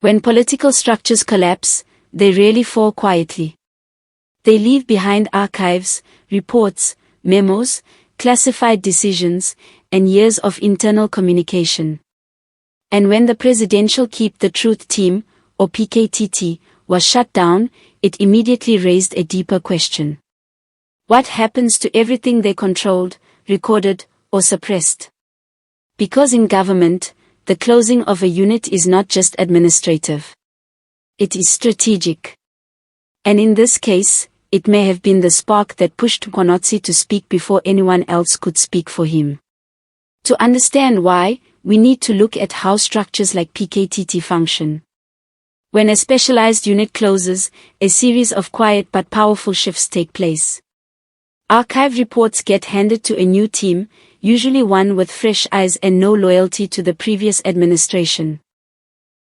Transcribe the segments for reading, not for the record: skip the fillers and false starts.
When political structures collapse, they rarely fall quietly. They leave behind archives, reports, memos, classified decisions, and years of internal communication. And when the Presidential Keep the Truth Team, or PKTT, was shut down, it immediately raised a deeper question. What happens to everything they controlled, recorded, or suppressed? Because in government, the closing of a unit is not just administrative. It is strategic. And in this case, it may have been the spark that pushed Mkhwanazi to speak before anyone else could speak for him. To understand why, we need to look at how structures like PKTT function. When a specialized unit closes, a series of quiet but powerful shifts take place. Archive reports get handed to a new team, usually one with fresh eyes and no loyalty to the previous administration.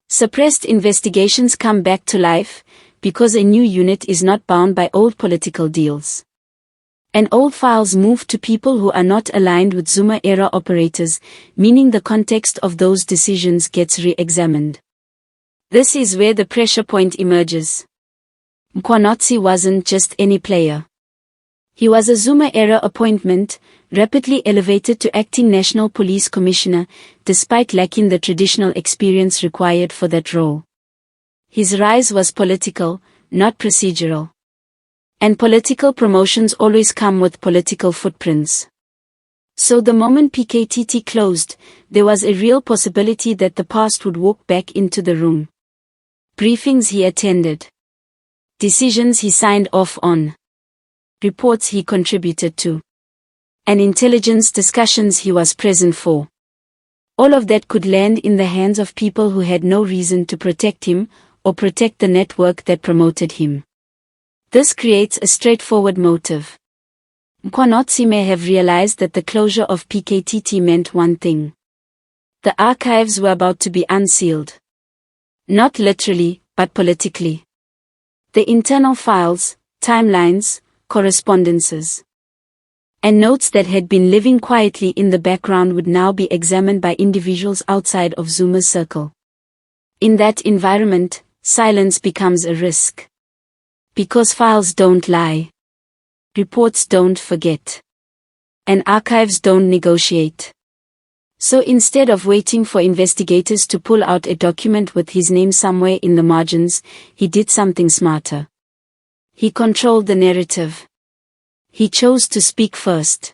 Suppressed investigations come back to life, because a new unit is not bound by old political deals. And old files move to people who are not aligned with Zuma-era operators, meaning the context of those decisions gets re-examined. This is where the pressure point emerges. Mkhwanazi wasn't just any player. He was a Zuma-era appointment, rapidly elevated to acting National Police Commissioner, despite lacking the traditional experience required for that role. His rise was political, not procedural. And political promotions always come with political footprints. So the moment PKTT closed, there was a real possibility that the past would walk back into the room. Briefings he attended. Decisions he signed off on. Reports he contributed to. And intelligence discussions he was present for. All of that could land in the hands of people who had no reason to protect him, or protect the network that promoted him. This creates a straightforward motive. Mkhwanazi may have realized that the closure of PKTT meant one thing. The archives were about to be unsealed. Not literally, but politically. The internal files, timelines, correspondences, and notes that had been living quietly in the background would now be examined by individuals outside of Zuma's circle. In that environment, silence becomes a risk. Because files don't lie. Reports don't forget. And archives don't negotiate. So instead of waiting for investigators to pull out a document with his name somewhere in the margins, he did something smarter. He controlled the narrative. He chose to speak first.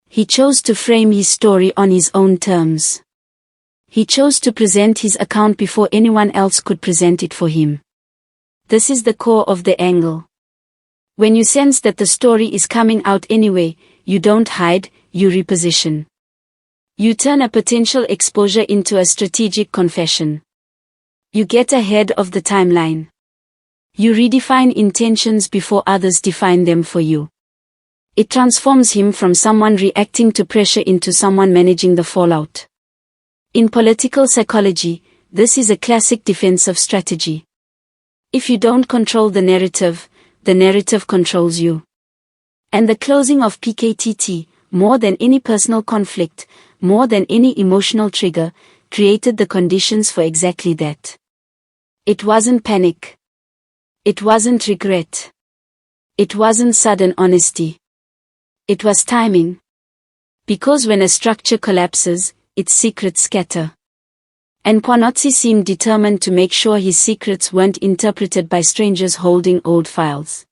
He chose to frame his story on his own terms. He chose to present his account before anyone else could present it for him. This is the core of the angle. When you sense that the story is coming out anyway, you don't hide, you reposition. You turn a potential exposure into a strategic confession. You get ahead of the timeline. You redefine intentions before others define them for you. It transforms him from someone reacting to pressure into someone managing the fallout. In political psychology, this is a classic defensive strategy. If you don't control the narrative controls you. And the closing of PKTT, more than any personal conflict, more than any emotional trigger, created the conditions for exactly that. It wasn't panic. It wasn't regret. It wasn't sudden honesty. It was timing. Because when a structure collapses, its secrets scatter. And Mkhwanazi seemed determined to make sure his secrets weren't interpreted by strangers holding old files.